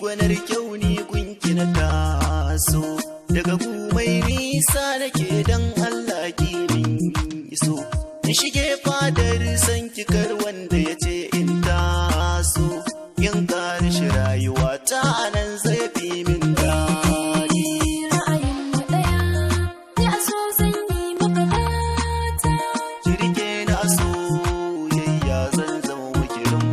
gwanar kyau ni gunki na taso, daga mai nisa nake dan Allah ki min iso, in shige fadar san kikar wanda ya ce in taso, yin karshe rayuwa ta nan zai fi min daɗi. Ra'ayin mu ɗaya, ni a so zan yi maka gata. Jirge na soyayya zan zama makirin.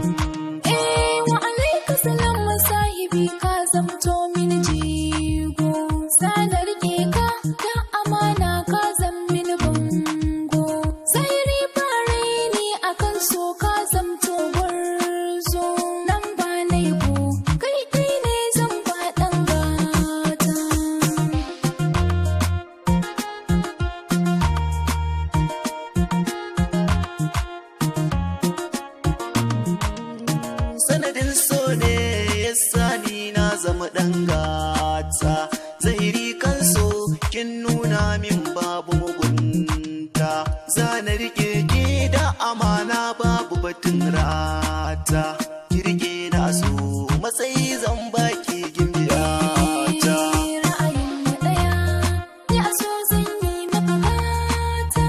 Wa alaika salam masahibi ka zamto mini jigo, sana rike ka da amana ka zam mini bango, zairi fare ni akan so ka zamto gwarzo, nan ba na yabo kai kai ne zan faɗan gata. Sanadin so ne yasa ni na zama ɗan gata, zahiri kan so kin nuna min babu mugunta, zana rike ki da amana babu batun rata, kirge na so matsayi zan baki gimbiyata. Ra'ayin mu ɗaya, ni a so zan yi maka gata.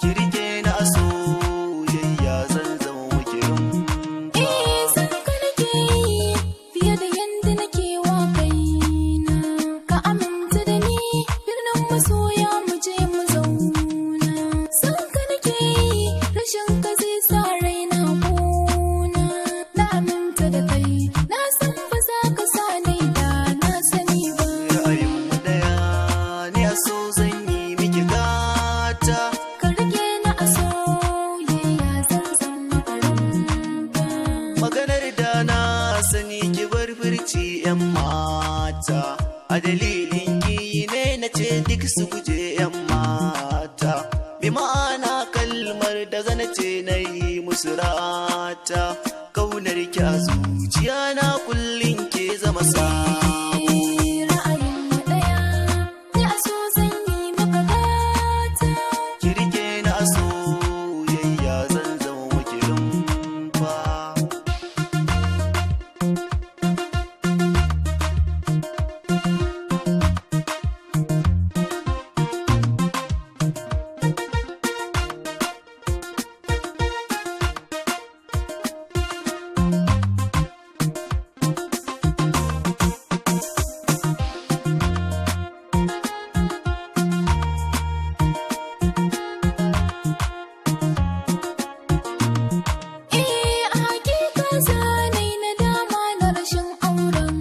Kirge na soyayya zan zama makirin. San ka nake yi fiye da yanda nake wa kaina, ka aminta da ni birnin masoya mu je mu zauna, san ka nake yi rashin ka zai sa raina kuna, na aminta da kai na san ba za ka sa ni da na sani ba. Ra'ayin mu ɗaya ni a so zan yi miki gata. Ka rike na a soyayya zan zama karamba. Maganar da na sani ki bar furci 'yan mata, a dalilin ki ne na ce duk su guje 'yan mata, bi ma'ana kalmar da zana ce na yi musu rata, kaunar ki a zuciya na kullum ke zama sa. Ra'ayin mu ɗaya, ni a so zan yi maka gata. Kirge na soyayya zan zama makirin fa. A hakika zanai na dama na rashin auren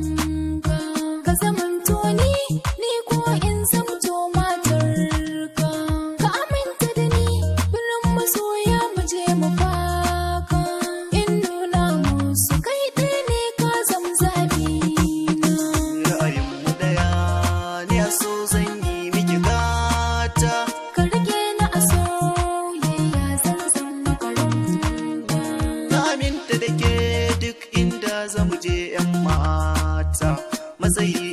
ka, ka zamanto ni ko in zamto matar ka, ka aminta da ni birnin masoya mu je mu faka, in nuna musu kai ɗaya ne ka zam zaɓi na. Ra'ayin mu ɗaya ni a so zan yi miki gata. Ka rike na a soyayya zan zama karamba. Na aminta da ke duk inda zamu je 'yan mata, matsayi